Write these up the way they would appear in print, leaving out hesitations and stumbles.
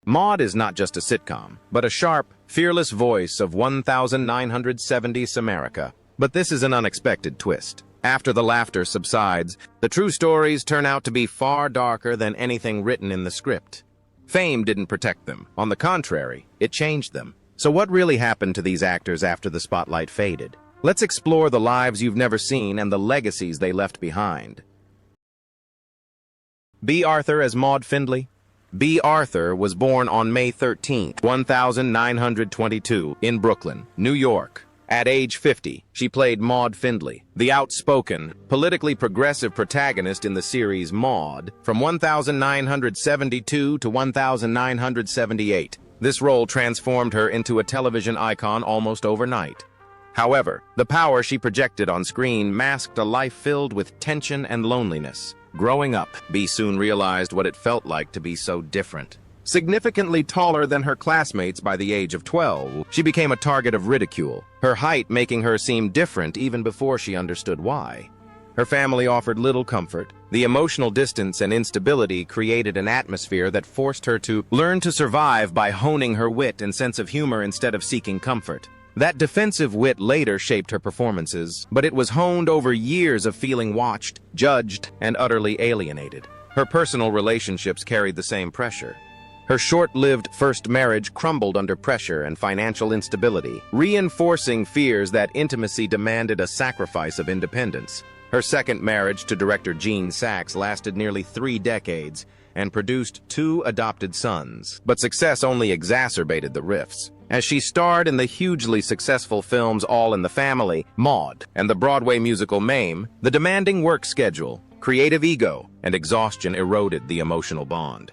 Maude is not just a sitcom, but a sharp, fearless voice of 1970s America. But this is an unexpected twist. After the laughter subsides, the true stories turn out to be far darker than anything written in the script. Fame didn't protect them. On the contrary, it changed them. So what really happened to these actors after the spotlight faded? Let's explore the lives you've never seen and the legacies they left behind. B. Arthur as Maude Findlay. B. Arthur was born on May 13, 1922, in Brooklyn, New York. At age 50, she played Maude Findlay, the outspoken, politically progressive protagonist in the series Maude, from 1972 to 1978. This role transformed her into a television icon almost overnight. However, the power she projected on screen masked a life filled with tension and loneliness. Growing up, B soon realized what it felt like to be so different. Significantly taller than her classmates by the age of 12, she became a target of ridicule, her height making her seem different even before she understood why. Her family offered little comfort. The emotional distance and instability created an atmosphere that forced her to learn to survive by honing her wit and sense of humor instead of seeking comfort. That defensive wit later shaped her performances, but it was honed over years of feeling watched, judged, and utterly alienated. Her personal relationships carried the same pressure. Her short-lived first marriage crumbled under pressure and financial instability, reinforcing fears that intimacy demanded a sacrifice of independence. Her second marriage to director Gene Saks lasted nearly 3 decades and produced 2 adopted sons. But success only exacerbated the rifts. As she starred in the hugely successful films All in the Family, Maude, and the Broadway musical Mame, the demanding work schedule, creative ego, and exhaustion eroded the emotional bond.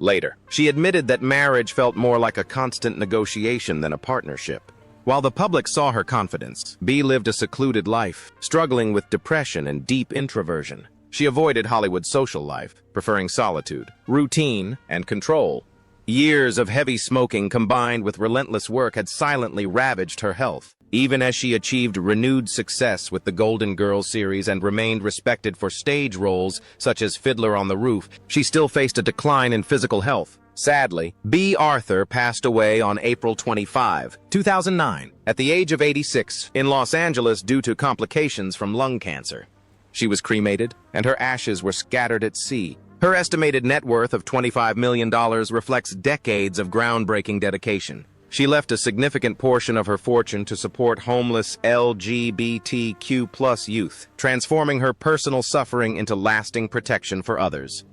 Later, she admitted that marriage felt more like a constant negotiation than a partnership. While the public saw her confidence, B lived a secluded life, struggling with depression and deep introversion. She avoided Hollywood's social life, preferring solitude, routine, and control. Years of heavy smoking combined with relentless work had silently ravaged her health. Even as she achieved renewed success with the Golden Girls series and remained respected for stage roles such as Fiddler on the Roof, she still faced a decline in physical health. Sadly, B. Arthur passed away on April 25, 2009, at the age of 86, in Los Angeles due to complications from lung cancer. She was cremated, and her ashes were scattered at sea. Her estimated net worth of $25 million reflects decades of groundbreaking dedication. She left a significant portion of her fortune to support homeless LGBTQ+ youth, transforming her personal suffering into lasting protection for others.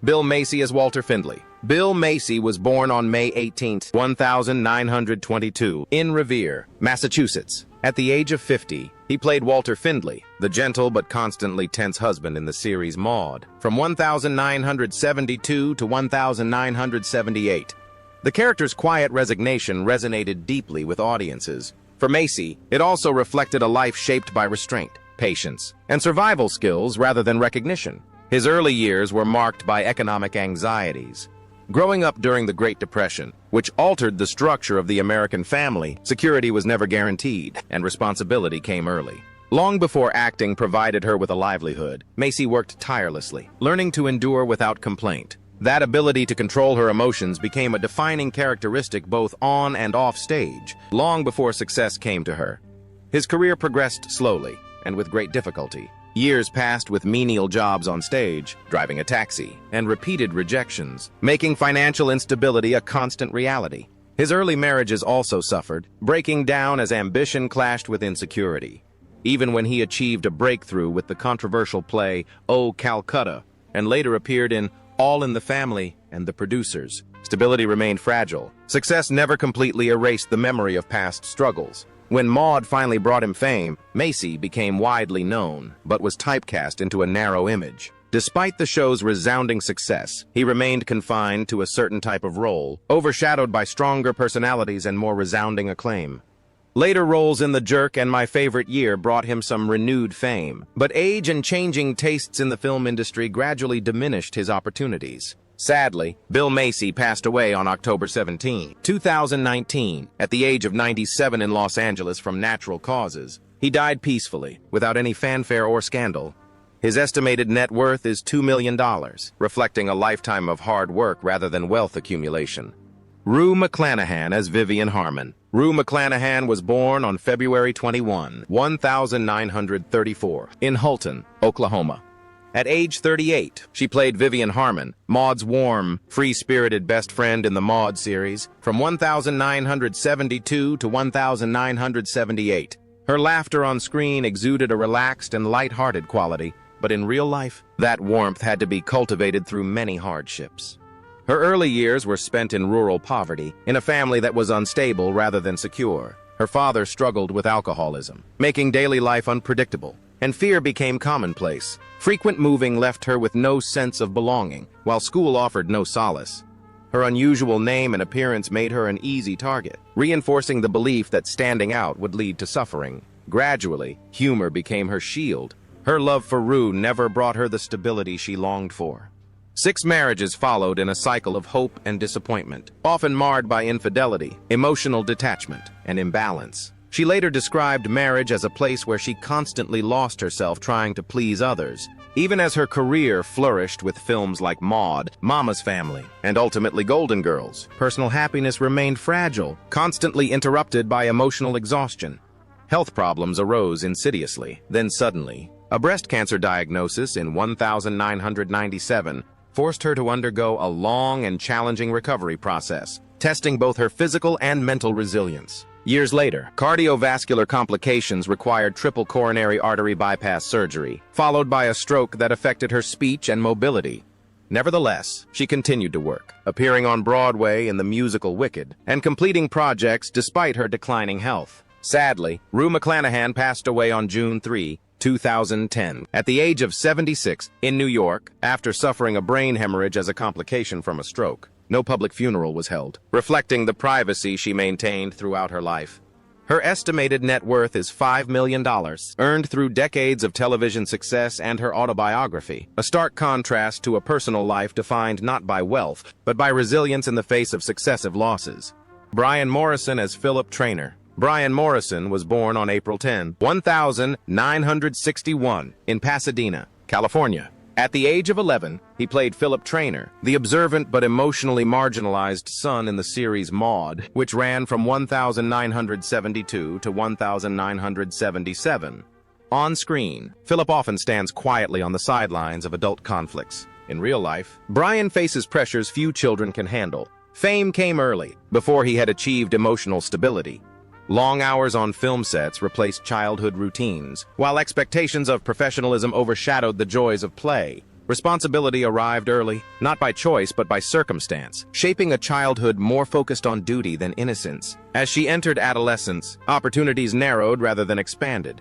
Bill Macy as Walter Findlay. Bill Macy was born on May 18, 1922, in Revere, Massachusetts. At the age of 50, he played Walter Findlay, the gentle but constantly tense husband in the series Maude, from 1972 to 1978. The character's quiet resignation resonated deeply with audiences. For Macy, it also reflected a life shaped by restraint, patience, and survival skills rather than recognition. His early years were marked by economic anxieties. Growing up during the Great Depression, which altered the structure of the American family, security was never guaranteed, and responsibility came early. Long before acting provided her with a livelihood, Macy worked tirelessly, learning to endure without complaint. That ability to control her emotions became a defining characteristic both on and off stage, long before success came to her. His career progressed slowly, and with great difficulty. Years passed with menial jobs on stage, driving a taxi, and repeated rejections, making financial instability a constant reality. His early marriages also suffered, breaking down as ambition clashed with insecurity. Even when he achieved a breakthrough with the controversial play Oh, Calcutta, and later appeared in All in the Family and The Producers, stability remained fragile. Success never completely erased the memory of past struggles. When Maude finally brought him fame, Macy became widely known, but was typecast into a narrow image. Despite the show's resounding success, he remained confined to a certain type of role, overshadowed by stronger personalities and more resounding acclaim. Later roles in The Jerk and My Favorite Year brought him some renewed fame, but age and changing tastes in the film industry gradually diminished his opportunities. Sadly, Bill Macy passed away on October 17, 2019, at the age of 97 in Los Angeles from natural causes. He died peacefully, without any fanfare or scandal. His estimated net worth is $2 million, reflecting a lifetime of hard work rather than wealth accumulation. Rue McClanahan as Vivian Harmon. Rue McClanahan was born on February 21, 1934, in Hulton, Oklahoma. At age 38, she played Vivian Harmon, Maude's warm, free-spirited best friend in the Maude series, from 1972 to 1978. Her laughter on screen exuded a relaxed and light-hearted quality, but in real life, that warmth had to be cultivated through many hardships. Her early years were spent in rural poverty, in a family that was unstable rather than secure. Her father struggled with alcoholism, making daily life unpredictable, and fear became commonplace. Frequent moving left her with no sense of belonging, while school offered no solace. Her unusual name and appearance made her an easy target, reinforcing the belief that standing out would lead to suffering. Gradually, humor became her shield. Her love for Rue never brought her the stability she longed for. 6 marriages followed in a cycle of hope and disappointment, often marred by infidelity, emotional detachment, and imbalance. She later described marriage as a place where she constantly lost herself trying to please others. Even as her career flourished with films like Maude, Mama's Family, and ultimately Golden Girls, personal happiness remained fragile, constantly interrupted by emotional exhaustion. Health problems arose insidiously. Then suddenly, a breast cancer diagnosis in 1997 forced her to undergo a long and challenging recovery process, testing both her physical and mental resilience. Years later, cardiovascular complications required triple coronary artery bypass surgery, followed by a stroke that affected her speech and mobility. Nevertheless, she continued to work, appearing on Broadway in the musical Wicked, and completing projects despite her declining health. Sadly, Rue McClanahan passed away on June 3, 2010, at the age of 76, in New York, after suffering a brain hemorrhage as a complication from a stroke. No public funeral was held, reflecting the privacy she maintained throughout her life. Her estimated net worth is $5 million, earned through decades of television success and her autobiography, a stark contrast to a personal life defined not by wealth, but by resilience in the face of successive losses. Brian Morrison as Philip Traynor. Brian Morrison was born on April 10, 1961, in Pasadena, California. At the age of 11, he played Philip Traynor, the observant but emotionally marginalized son in the series Maude, which ran from 1972 to 1977. On screen, Philip often stands quietly on the sidelines of adult conflicts. In real life, Brian faces pressures few children can handle. Fame came early, before he had achieved emotional stability. Long hours on film sets replaced childhood routines, while expectations of professionalism overshadowed the joys of play. Responsibility arrived early, not by choice but by circumstance, shaping a childhood more focused on duty than innocence. As she entered adolescence, opportunities narrowed rather than expanded.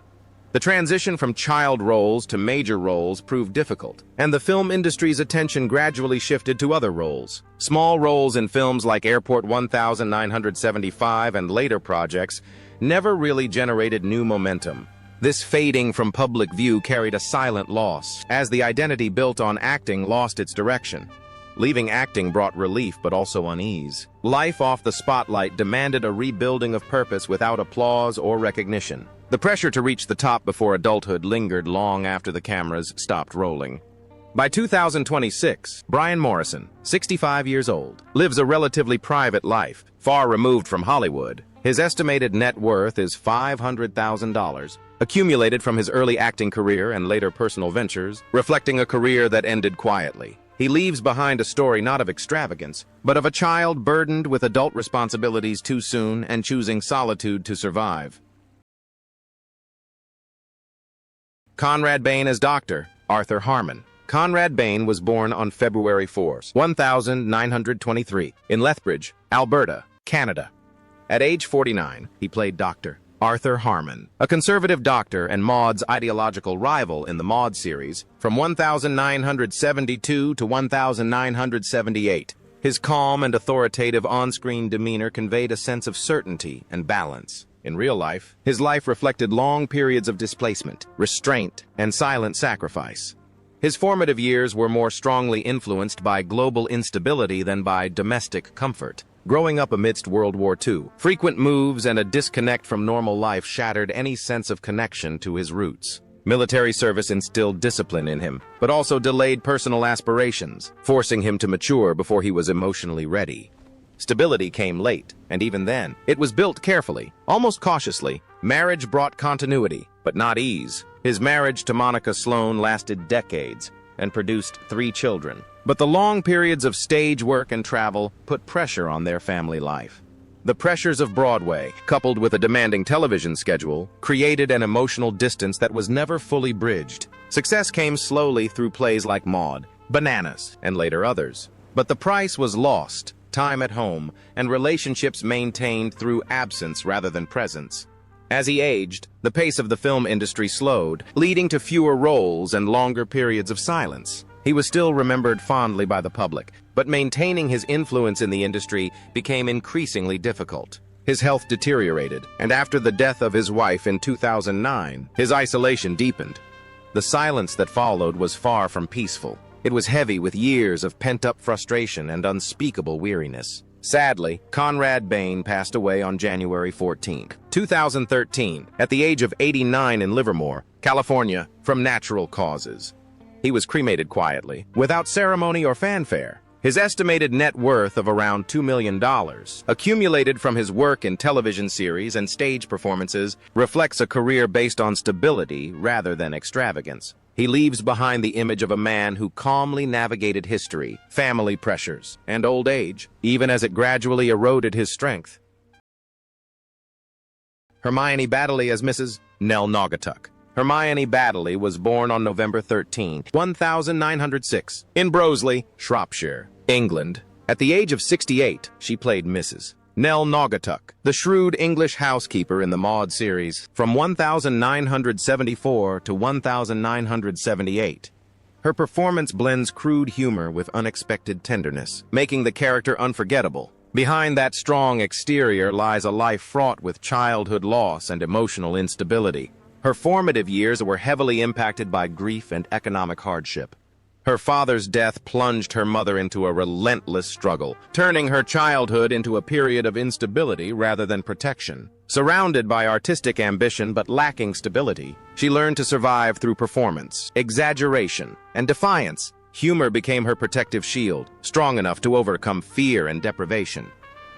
The transition from child roles to major roles proved difficult, and the film industry's attention gradually shifted to other roles. Small roles in films like Airport 1975 and later projects never really generated new momentum. This fading from public view carried a silent loss, as the identity built on acting lost its direction. Leaving acting brought relief but also unease. Life off the spotlight demanded a rebuilding of purpose without applause or recognition. The pressure to reach the top before adulthood lingered long after the cameras stopped rolling. By 2026, Brian Morrison, 65 years old, lives a relatively private life, far removed from Hollywood. His estimated net worth is $500,000, accumulated from his early acting career and later personal ventures, reflecting a career that ended quietly. He leaves behind a story not of extravagance, but of a child burdened with adult responsibilities too soon and choosing solitude to survive. Conrad Bain as Dr. Arthur Harmon. Conrad Bain was born on February 4, 1923, in Lethbridge, Alberta, Canada. At age 49, he played Dr. Arthur Harmon, a conservative doctor and Maude's ideological rival in the Maude series, from 1972 to 1978. His calm and authoritative on-screen demeanor conveyed a sense of certainty and balance. In real life, his life reflected long periods of displacement, restraint, and silent sacrifice. His formative years were more strongly influenced by global instability than by domestic comfort. Growing up amidst World War II, frequent moves and a disconnect from normal life shattered any sense of connection to his roots. Military service instilled discipline in him, but also delayed personal aspirations, forcing him to mature before he was emotionally ready. Stability came late, and even then, it was built carefully, almost cautiously. Marriage brought continuity, but not ease. His marriage to Monica Sloan lasted decades and produced 3 children. But the long periods of stage work and travel put pressure on their family life. The pressures of Broadway, coupled with a demanding television schedule, created an emotional distance that was never fully bridged. Success came slowly through plays like Maude, Bananas, and later others. But the price was lost, time at home, and relationships maintained through absence rather than presence. As he aged, the pace of the film industry slowed, leading to fewer roles and longer periods of silence. He was still remembered fondly by the public, but maintaining his influence in the industry became increasingly difficult. His health deteriorated, and after the death of his wife in 2009, his isolation deepened. The silence that followed was far from peaceful. It was heavy with years of pent-up frustration and unspeakable weariness. Sadly, Conrad Bain passed away on January 14, 2013, at the age of 89 in Livermore, California, from natural causes. He was cremated quietly, without ceremony or fanfare. His estimated net worth of around $2 million, accumulated from his work in television series and stage performances, reflects a career based on stability rather than extravagance. He leaves behind the image of a man who calmly navigated history, family pressures, and old age, even as it gradually eroded his strength. Hermione Baddeley as Mrs. Nell Naugatuck. Hermione Baddeley was born on November 13, 1906, in Broseley, Shropshire, England. At the age of 68, she played Mrs. Nell Naugatuck, the shrewd English housekeeper in the Maude series, from 1974 to 1978. Her performance blends crude humor with unexpected tenderness, making the character unforgettable. Behind that strong exterior lies a life fraught with childhood loss and emotional instability. Her formative years were heavily impacted by grief and economic hardship. Her father's death plunged her mother into a relentless struggle, turning her childhood into a period of instability rather than protection. Surrounded by artistic ambition but lacking stability, she learned to survive through performance, exaggeration, and defiance. Humor became her protective shield, strong enough to overcome fear and deprivation.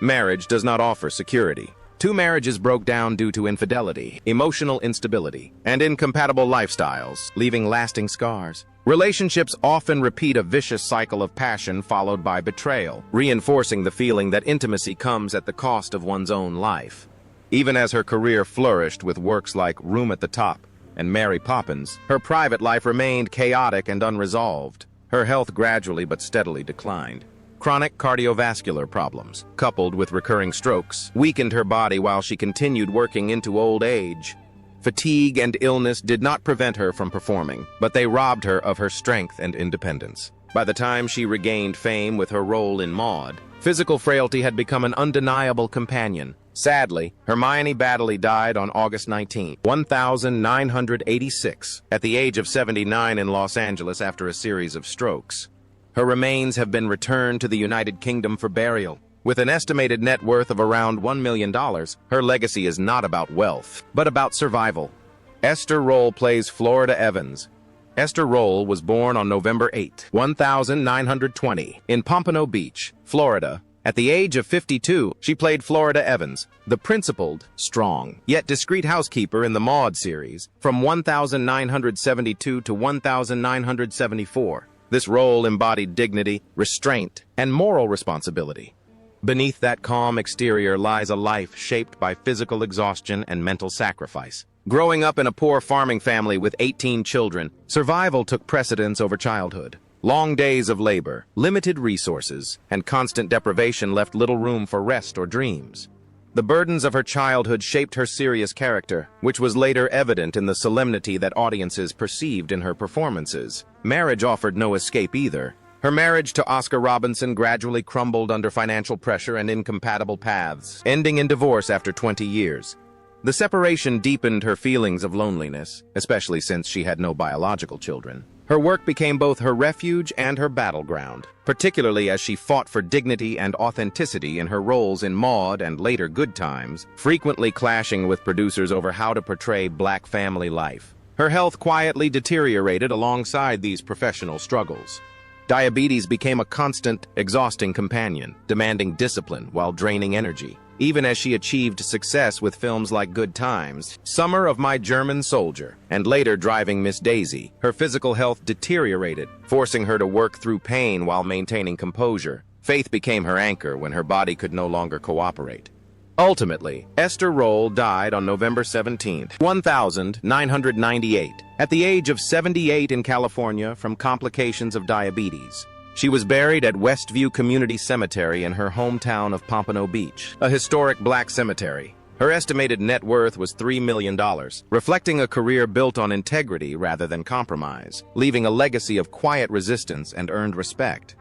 Marriage does not offer security. 2 marriages broke down due to infidelity, emotional instability, and incompatible lifestyles, leaving lasting scars. Relationships often repeat a vicious cycle of passion followed by betrayal, reinforcing the feeling that intimacy comes at the cost of one's own life. Even as her career flourished with works like Room at the Top and Mary Poppins, her private life remained chaotic and unresolved. Her health gradually but steadily declined. Chronic cardiovascular problems, coupled with recurring strokes, weakened her body while she continued working into old age. Fatigue and illness did not prevent her from performing, but they robbed her of her strength and independence. By the time she regained fame with her role in Maude, physical frailty had become an undeniable companion. Sadly, Hermione Baddeley died on August 19, 1986, at the age of 79 in Los Angeles after a series of strokes. Her remains have been returned to the United Kingdom for burial. With an estimated net worth of around $1 million, her legacy is not about wealth, but about survival. Esther Rolle plays Florida Evans. Esther Rolle was born on November 8, 1920, in Pompano Beach, Florida. At the age of 52, she played Florida Evans, the principled, strong, yet discreet housekeeper in the Maude series, from 1972 to 1974. This role embodied dignity, restraint, and moral responsibility. Beneath that calm exterior lies a life shaped by physical exhaustion and mental sacrifice. Growing up in a poor farming family with 18 children, survival took precedence over childhood. Long days of labor, limited resources, and constant deprivation left little room for rest or dreams. The burdens of her childhood shaped her serious character, which was later evident in the solemnity that audiences perceived in her performances. Marriage offered no escape either. Her marriage to Oscar Robinson gradually crumbled under financial pressure and incompatible paths, ending in divorce after 20 years. The separation deepened her feelings of loneliness, especially since she had no biological children. Her work became both her refuge and her battleground, particularly as she fought for dignity and authenticity in her roles in Maude and later Good Times, frequently clashing with producers over how to portray black family life. Her health quietly deteriorated alongside these professional struggles. Diabetes became a constant, exhausting companion, demanding discipline while draining energy. Even as she achieved success with films like Good Times, Summer of My German Soldier, and later Driving Miss Daisy, her physical health deteriorated, forcing her to work through pain while maintaining composure. Faith became her anchor when her body could no longer cooperate. Ultimately, Esther Roll died on November 17, 1998, at the age of 78 in California from complications of diabetes. She was buried at Westview Community Cemetery in her hometown of Pompano Beach, a historic black cemetery. Her estimated net worth was $3 million, reflecting a career built on integrity rather than compromise, leaving a legacy of quiet resistance and earned respect.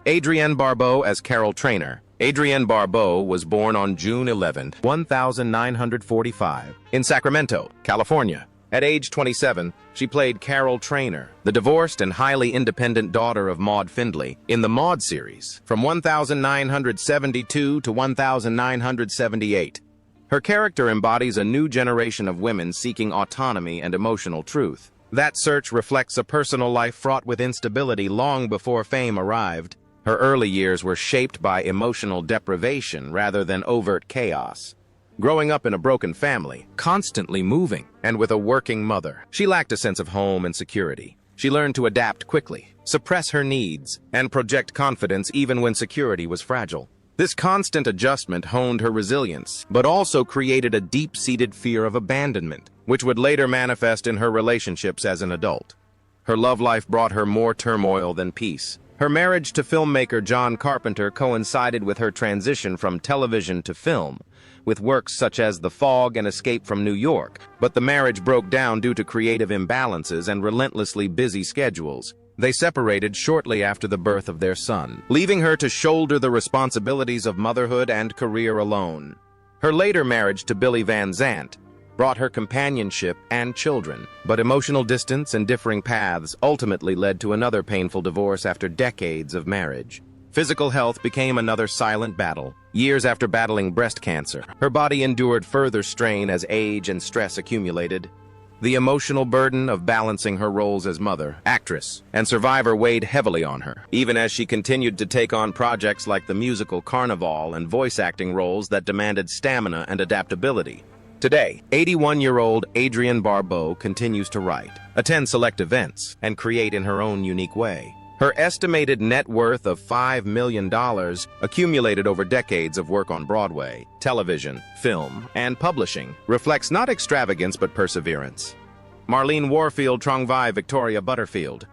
Adrienne Barbeau as Carol Traynor. Adrienne Barbeau was born on June 11, 1945, in Sacramento, California. At age 27, she played Carol Traynor, the divorced and highly independent daughter of Maude Findlay, in the Maude series, from 1972 to 1978. Her character embodies a new generation of women seeking autonomy and emotional truth. That search reflects a personal life fraught with instability long before fame arrived. Her early years were shaped by emotional deprivation rather than overt chaos. Growing up in a broken family, constantly moving, and with a working mother, she lacked a sense of home and security. She learned to adapt quickly, suppress her needs, and project confidence even when security was fragile. This constant adjustment honed her resilience, but also created a deep-seated fear of abandonment, which would later manifest in her relationships as an adult. Her love life brought her more turmoil than peace. Her marriage to filmmaker John Carpenter coincided with her transition from television to film, with works such as The Fog and Escape from New York, but the marriage broke down due to creative imbalances and relentlessly busy schedules. They separated shortly after the birth of their son, leaving her to shoulder the responsibilities of motherhood and career alone. Her later marriage to Billy Van Zandt brought her companionship and children, but emotional distance and differing paths ultimately led to another painful divorce after decades of marriage. Physical health became another silent battle. Years after battling breast cancer, her body endured further strain as age and stress accumulated. The emotional burden of balancing her roles as mother, actress, and survivor weighed heavily on her, even as she continued to take on projects like the musical Carnival and voice acting roles that demanded stamina and adaptability. Today, 81-year-old Adrienne Barbeau continues to write, attend select events, and create in her own unique way. Her estimated net worth of $5 million, accumulated over decades of work on Broadway, television, film, and publishing, reflects not extravagance but perseverance. Marlene Warfield Trongvai Victoria Butterfield.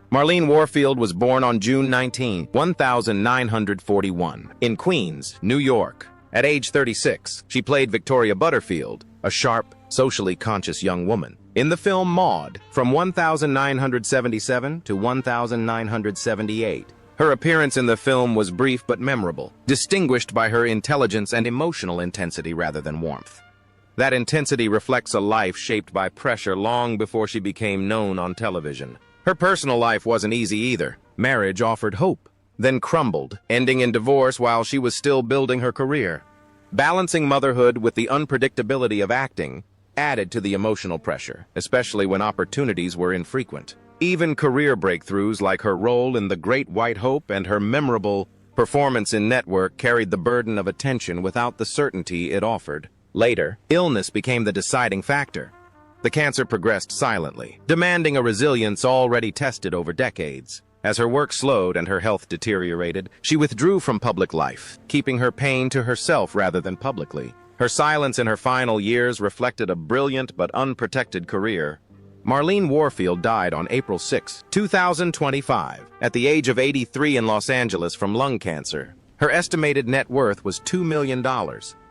Marlene Warfield was born on June 19, 1941, in Queens, New York. At age 36, she played Victoria Butterfield, a sharp, socially conscious young woman, in the film Maude, from 1977 to 1978. Her appearance in the film was brief but memorable, distinguished by her intelligence and emotional intensity rather than warmth. That intensity reflects a life shaped by pressure long before she became known on television. Her personal life wasn't easy either. Marriage offered hope, then crumbled, ending in divorce while she was still building her career. Balancing motherhood with the unpredictability of acting added to the emotional pressure, especially when opportunities were infrequent. Even career breakthroughs like her role in The Great White Hope and her memorable performance in Network carried the burden of attention without the certainty it offered. Later, illness became the deciding factor. The cancer progressed silently, demanding a resilience already tested over decades. As her work slowed and her health deteriorated, she withdrew from public life, keeping her pain to herself rather than publicly. Her silence in her final years reflected a brilliant but unprotected career. Marlene Warfield died on April 6, 2025, at the age of 83 in Los Angeles from lung cancer. Her estimated net worth was $2 million,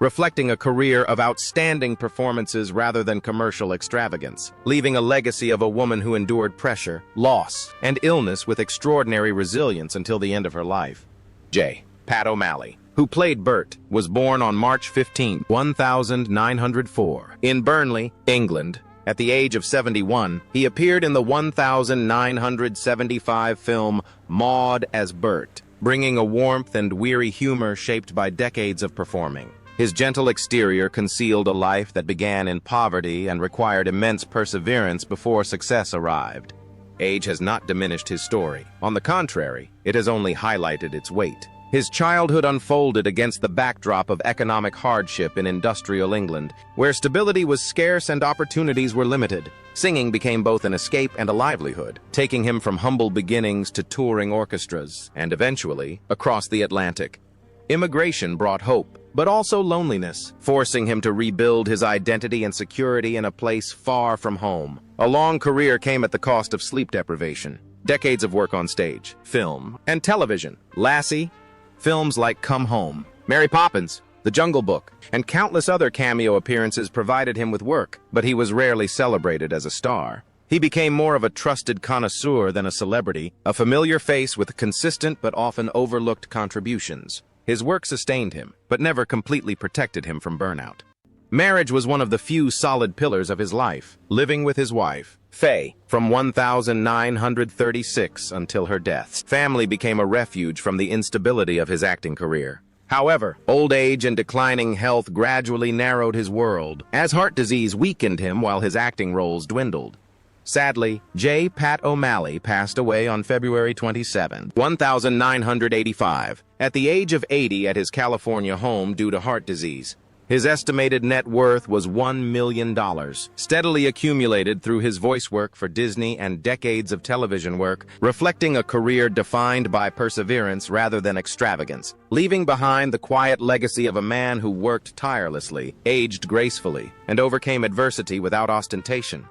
reflecting a career of outstanding performances rather than commercial extravagance, leaving a legacy of a woman who endured pressure, loss, and illness with extraordinary resilience until the end of her life. Pat O'Malley, who played Bert, was born on March 15, 1904, in Burnley, England. At the age of 71, he appeared in the 1975 film Maude as Bert, bringing a warmth and weary humor shaped by decades of performing. His gentle exterior concealed a life that began in poverty and required immense perseverance before success arrived. Age has not diminished his story. On the contrary, it has only highlighted its weight. His childhood unfolded against the backdrop of economic hardship in industrial England, where stability was scarce and opportunities were limited. Singing became both an escape and a livelihood, taking him from humble beginnings to touring orchestras, and eventually, across the Atlantic. Immigration brought hope, but also loneliness, forcing him to rebuild his identity and security in a place far from home. A long career came at the cost of sleep deprivation. Decades of work on stage, film, and television. Lassie, films like Come Home, Mary Poppins, The Jungle Book, and countless other cameo appearances provided him with work, but he was rarely celebrated as a star. He became more of a trusted connoisseur than a celebrity, a familiar face with consistent but often overlooked contributions. His work sustained him, but never completely protected him from burnout. Marriage was one of the few solid pillars of his life, living with his wife, Faye, from 1936 until her death. Family became a refuge from the instability of his acting career. However, old age and declining health gradually narrowed his world, as heart disease weakened him while his acting roles dwindled. Sadly, J. Pat O'Malley passed away on February 27, 1985, at the age of 80 at his California home due to heart disease. His estimated net worth was $1 million, steadily accumulated through his voice work for Disney and decades of television work, reflecting a career defined by perseverance rather than extravagance, leaving behind the quiet legacy of a man who worked tirelessly, aged gracefully, and overcame adversity without ostentation.